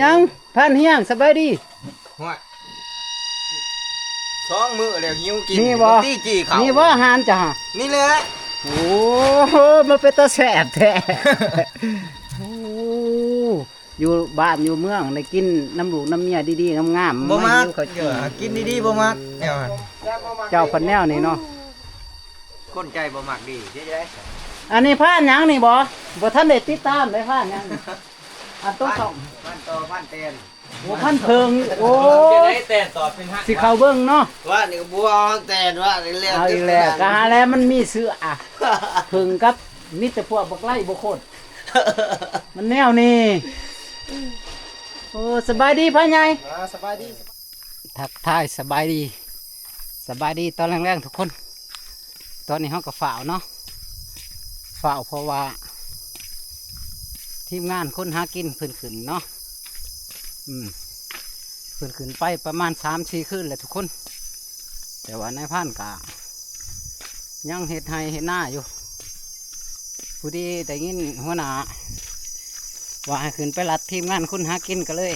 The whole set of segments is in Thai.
ยังพันเฮียงสบายดีห่วยท้องมือแล้วหิวกิน นี่บ่ ตีจี้เขา นี่ว่าอาหารจ้ะ นี่เลย โอ้โหมันเป็นตาแสบแท้ โอ้อยู่บ้านอยู่เมืองได้กินน้ำลูกน้ำเมียดีๆงามๆ บ่มัก อยู่เขา เดี๋ยวกินดีๆบ่มักเดี๋ยว เจ้าพันแนวนี่เนาะ คนใจบ่มักดีใช่ อันนี้ผ้าหยังนี่บ่ท่านได้ติดตามได้ผ้าหยังอันต้นสอง พันต่อพันเตน โอ้พันเพิงโอ้ จะได้แต่ตอบเป็นฮัก สิเข้าเบิ่งเนาะ ว่านี่ก็บัวฮักแตนว่าเรียก เอาอีกแล้วกะหาแล้วมันมีเสื้ออะเพิงกับมิตรพวกบักไล่บ่โคตรมันแนวนี้โอ้สบายดีพ่อใหญ่ สบายดี ทักทายสบายดีตอนแรกๆทุกคน ตอนนี้เขาก็ฝ่าวเนาะฝ่าวเพราะว่า ทีมงานคนหากินเพิ่นขึ้นเนาะเพิ่นขึ้นไปประมาณ3-4 คืนแหละทุกคน แต่ว่านายพันกะยังเห็ดไห้เห็ดหน้าอยู่ผู้ดีแต่ยินหัวหน้าว่าให้ขึ้นไปรัดทีมงานคนหากินกันเลย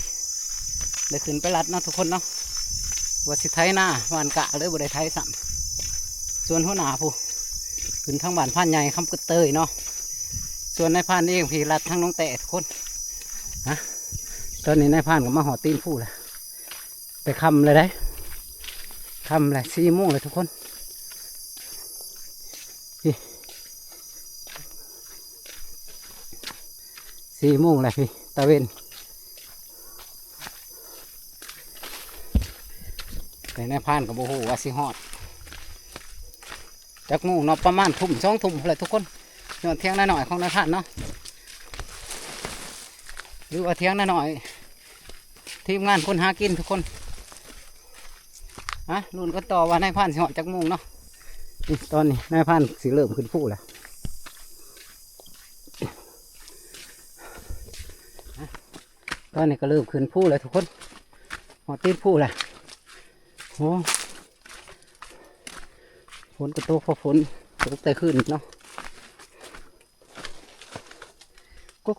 ได้ขึ้นไปรัดเนาะทุกคนเนาะว่าสิไทยหน้าบ้านกะเลยบ่ได้ไทยซ้ำส่วนหัวหน้าผู้ขึ้นทางบ้านพันใหญ่คำกึดเตยเนาะส่วนนายพันเองพี่รัดทั้งน้องแต่ทุกคนฮะตอนนี้นายพันก็มาห่อตีนผู้แล้วไปคำเลยได้คำเลย4 โมงเลยทุกคนพี่4 โมงเลยพี่ตะเวนแต่นายพานกับโบโหว่าสิฮอดจากโมงเนาะประมาณทุ่ม2 ทุ่มเลยทุกคนย้อนเที่ยงหน่อยของนายพานเนาะหรือว่าเที่ยงหน่อยทีมงานคนหากินทุกคนรุ่นก็ต่อว่านายพานสิฮอดจากโมงเนาะนี่ตอนนี้นายพานสิเริ่มขึ้นผู้แล้วตอนนี้ก็เริ่มขึ้นผู้แล้วทุกคนหอดตีนผู้แล้วโอ้ฝนก็ตกพอฝนตกแต่ขึ้นเนาะก็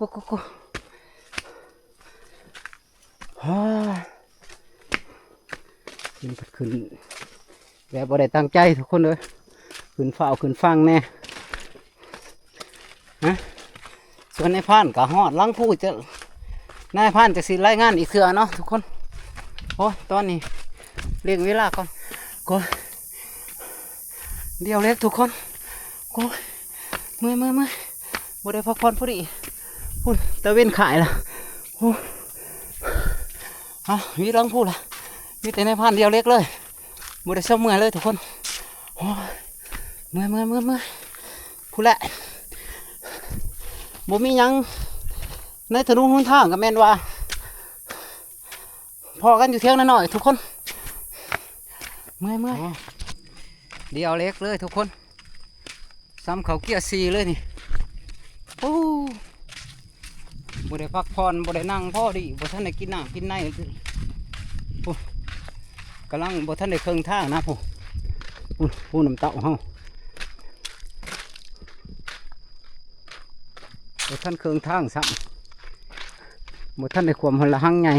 ขึ้นแบบบ่ได้ตั้งใจทุกคนเลยขึ้นฝ่าวขึ้นฟังแน่ส่วนนายพานก็ฮอดลังผู้จะนายพานจะสิรายงานอีกเทื่อเนาะทุกคนโอ้ตอนนี้เรียกเวลาก่อนก็เดี๋ยวเล็กทุกคนก็เมื่อยบ่ได้พักผ่อนพอดีพุ่นตะเวนขายละโอ้มีลังผู้ละมีแต่นายพานเดียวเล็กเลยบ่ได้เศร้าเมื่อยเลยทุกคนโอ้เมื่อยพูดแหละบ่มียังในถนนหนทางกับแม่นว่าพอกันอยู่เที่ยงหน่อยทุกคนเมื่อยเดียวเล็กเลยทุกคนซ้ำเขาเกียร์4เลยนี่โอ้บ่ได้พักผ่อนบ่ได้นั่งพ่อดีบ่ทันได้กินน้ำกินในโอ้กำลังบ่ทันได้เครื่องทางนะผู้น้ำเต่าเฮาบ่ทันเครื่องทางซ้ำบ่ทันได้ความหนละหังใหญ่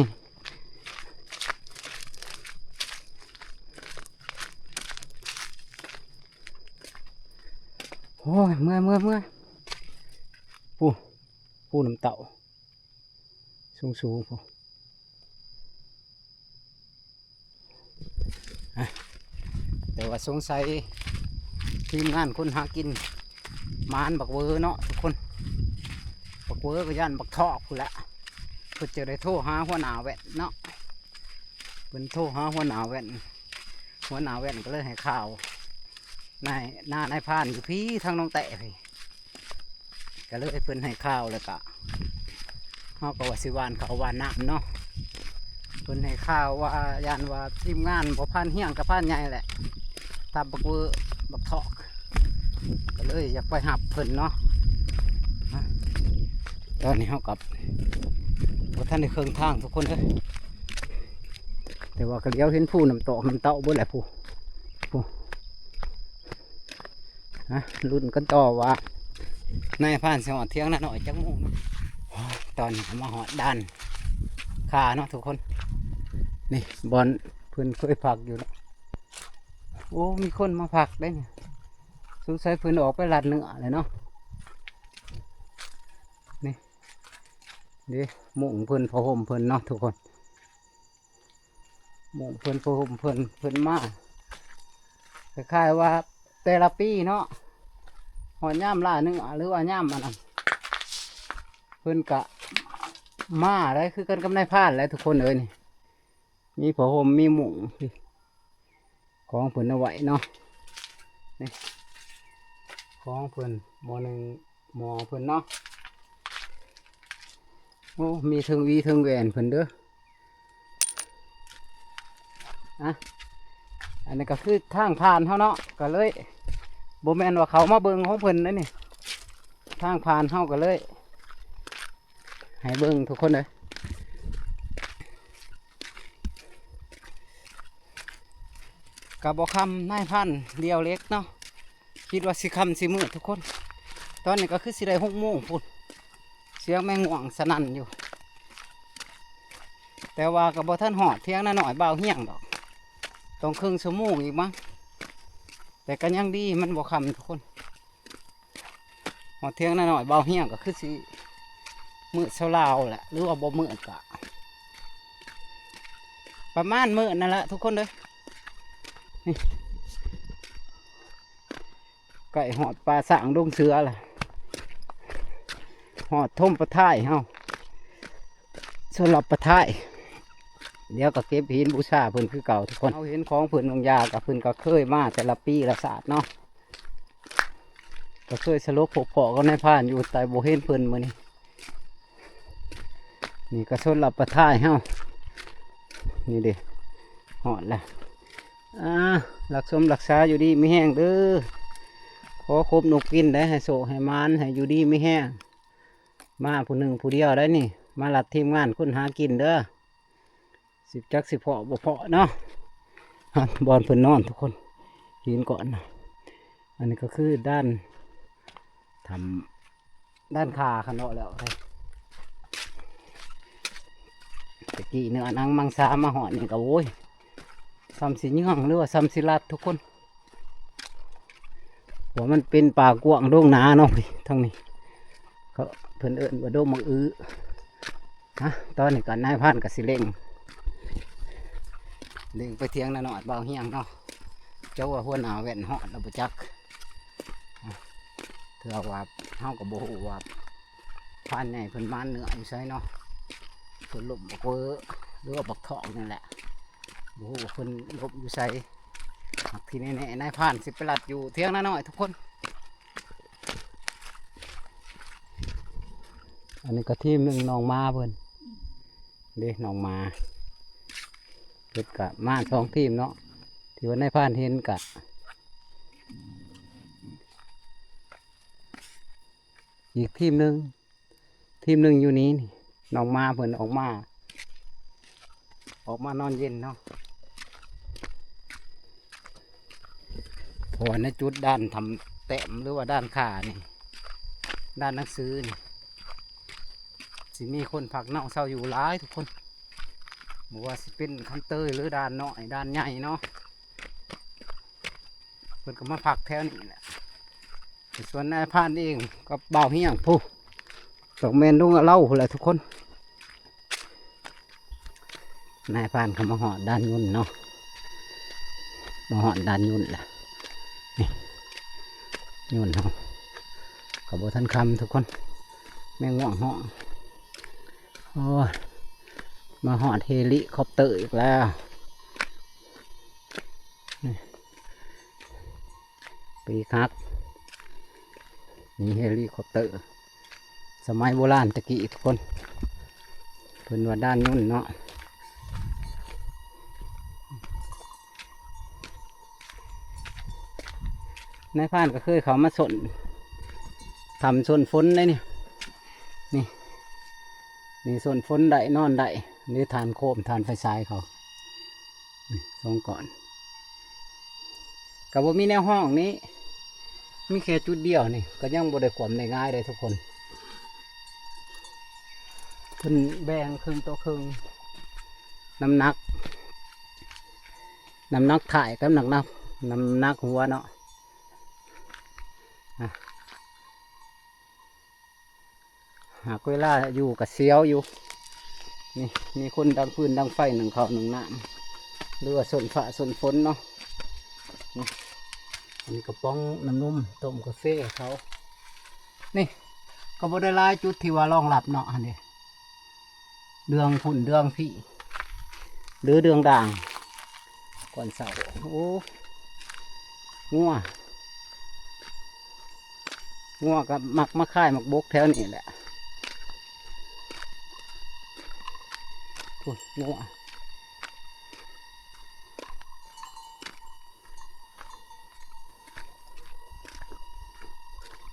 โอ้ยเมื่อยผู้น้ำเต่าสูงแต่ว่าสงสัยทีมงานคนหากินมานบักเวอเนาะทุกคนบักเวอก็ย่านบักทอกพูดละเพื่อจะได้โทรหาหัวหน้าแว่นเนาะเป็นโทรหาหัวหน้าแว่นก็เลยให้ข่าวนายพานอยู่พี่ทางน้องแตะพี่ก็เลยเพิ่นให้ข่าวเลยกะเขาก็ว่าสิวานเขาวานน้ำเนาะเพิ่นให้ข่าวว่ายานว่าทีมงานบ่พานเฮี้ยงกับพานใหญ่แหละทำบักเวอบักทอกก็เลยอยากไปหับเพิ่นเนาะตอนนี้เขากับว่าท่านในเครื่องทางทุกคนเลยแต่ว่าก็เลี้ยวเห็นผู้น้ำเต่าบ่แหละผู้รุ่นกันต่อว่านายผ่านสหอดเที่ยงน่ะหน่อยจังมุงตอนมาหอดดัน ขาเนาะทุกคนนี่บอลเพิ่นเคยพักอยู่แล้วโอ้มีคนมาพักได้เนี่ยสงสัยเพิ่นออกไปลัดเนื้อเลยเนาะนี่ดิมุงเพิ่นพอห่มเพิ่นเนาะทุกคนมุงเพิ่นพอห่มเพิ่นมาคล้ายๆว่าแต่ละปีเนาะหอนย่ามล่าเนื้อหรือว่าย่ามมันนั่นเพิ่นกะมาได้คือกันกับนายพรานแล้วทุกคนเลยนี่มีผ้าห่มมีหมุงของเพิ่นเอาไว้เนาะนี่ของเพิ่นหมอหนึ่งหมอเพิ่นเนาะโอ้มีเทิงวีเทิงแหวนเพิ่นเด้ออะอันนี้ก็คือทางผ่านเขาเนาะก็เลยโบแมนว่าเขามาเบิ่งของเพิ่นนั่นนี่ทางผ่านเขาก็เลยให้เบิ่งทุกคนเลยกับบอกคำนายพันเดียวเล็กเนาะคิดว่าสิคำสิมืดทุกคนตอนนี้ก็คือสิได้6 โมงพุ่นเสียงแมงง่วงสนั่นอยู่แต่ว่ากับบท่านหอดเที่ยงน่ะหน่อยเบาเฮี้ยงดอกต้องครึ่งชั่วโมงอีกมั้งแต่ก็ยังดีมันบอกคำทุกคนหอดเที่ยงน่ะหน่อยเบาเฮี้ยงก็คือสิมืดเช้าลาวแหละหรือว่าบ่มืดกะประมาณมืดนั่นแหละทุกคนเลยนี่ไก่หอดปลาสางดงเสือล่ะหอดท่มปลาท้ายเฮาสำหรับปลาท้ายเดี๋ยวก็เก็บหินบูชาเพิ่นคือเก่าทุกคนเอาเห็นของเพิ่นลงยากับเพิ่นก็เคยมาแต่ละปีละศาสตร์เนาะก็เคยสลบพกพอก็ในผ่านอยู่แต่โบเห็นเพิ่นมื้อนี้นี่ก็สำหรับปลาท้ายเฮานี่เด้หอดละรักสมรักษาอยู่ดีไม่แห้งเด้อขอครบนกกินได้ให้โศกให้มานให้อยู่ดีไม่แห้งมาผู้หนึ่งผู้เดียวได้นี่มาหลัดทีมงานคนหากินเด้อสิเพาะบ่เพาะเนาะบอลเพิ่นนอนทุกคนหินก่อนนะอันนี้ก็คือด้านทำด้านขาขนาดแล้วเลยตะกี้เนื้อนังมังสามาหอดนี่ก็โว้ยซ้ำสิเยื่องหรือว่าซ้ำสิลัดทุกคนหัวมันเป็นป่ากวางโด่งหนาเนาะทั้งนี้เขาเพิ่นเอิ้นว่าโด่งมังอื้อฮะตอนนี้ก็นายพันกับสิเล่งไปเที่ยงน่ะหน่อยเบาเฮียงเนาะเจ้าว่าหัวหนาแว่นหอดเราไปจักเถื่อว่าเฮากับโบหูว่าพันใหญ่เพิ่นมันเนื้ออยู่ใช่เนาะเพิ่นลบบักเวอหรือว่าบักทองนี่แหละโบหูเพิ่นลบอยู่ใส่ทีนี้เนี่ยนายพันสิไปลัดอยู่เที่ยงน่ะหน่อยทุกคนอันนี้ก็ทีมหนึ่งน้องมาเพิ่นเด้น้องมาเกิดกะมา2 ทีมเนาะที่ว่าในผ่านเห็นกะอีกทีมหนึ่งอยู่นี้นี่น้องมาเพิ่นออกมานอนเย็นเนาะเพราะว่าในจุดด้านทำแต้มหรือว่าด้านขานี่ด้านหนังสือนี่สิมีคนผักเน่าเศร้าอยู่หลายทุกคนบอกว่าสิเป็นคันเตยหรือด้านน้อยด้านใหญ่เนาะเพิ่นก็มาผักแถวนี้แหละส่วนนายพานเองก็เบาเฮียงผู้ตกเมนดุงเล่าแหละทุกคนนายพานเขามาหอดด้านยุ่นเนาะมาหอดด้านยุ่นแหละนี่ยุ่นเนาะกับโบท่านคำทุกคนแม่ง่วงห้องโอ้ยมาหอดเฮลิคอปเตอร์อีกแล้วปีคักนี่เฮลิคอปเตอร์สมัยโบราณตะกี้ทุกคนเพิ่นว่าด้านนู้นเนาะนายพรานก็เคยเขามาสนทำสนฝนได้นี่นี่สนฝนได้นอนได้นี่ทานโคมทานไฟฉายเขาส่งก่อนกับว่ามีแนวห้องนี้มีแค่จุดเดียวนี่ก็ยังบ่ได้ขวมได้ง่ายเลยทุกคนเพิ่นแบ่งครึ่งต่อครึ่ง น้ำหนักถ่ายกับน้ำหนักหัวเนาะหากเวลาอยู่กับเสียวอยู่นี่มีคนดังฟืนดังไฟหนึ่งเขาหนึ่งน้ำหรือว่าสนฝาสนฝนเนาะนี่อันนี้กระป๋องน้ำนุ่มต้มกาแฟเขานี่ก็บ่ได้หลายจุดที่ว่ารองรับเนาะอันนี้เดืองฝุ่นเดืองพี่หรือเดืองด่างก่อนเสาโอ้งัวกับมักมะข่ายมักบกแถวนี้แหละ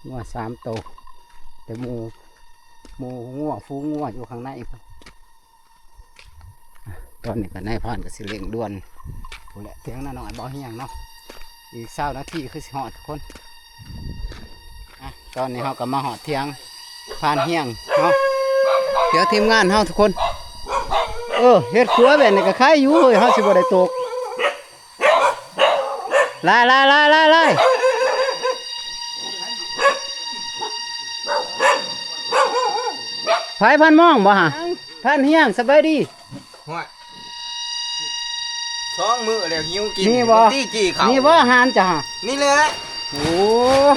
งัว3 ตัวแต่หมูงัวฟูงัวอยู่ข้างในพุ่นตอนนี้ก็นายพรานก็สิเร่งด่วนพุ่นแหละเถียงน้อยบ่เฮียงเนาะอีก20 นาทีคือสิฮอดทุกคนตอนนี้เราก็มาหอดเทียงพานเฮียงเนาะเดี๋ยวทีมงานเฮาทุกคนเฮ็ดครัวแบบนี้ก็คล้ายอยู่เฮ้ยเฮาสิบ่ได้ตกไล่ไผพันมองบ่ฮะพันเฮียงสบายดี หัวท้องมือแล้วหิวกิน นี่บ่ ตี้จี้เขา นี่บ่อาหารจ้ะฮะ นี่เลย โอ้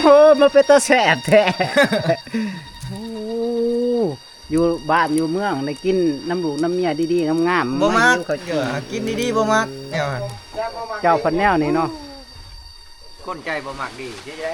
โหมันเป็นตาแสบแท้ โอ้อยู่บ้านอยู่เมืองได้กินน้ำลูกน้ำเมียดีๆงามๆ บ่มัก หิวเขา เดี๋ยวกินดีๆบ่มักแนว เจ้าพันแนวนี่เนาะ คนใจบ่มักดีใช่ไหม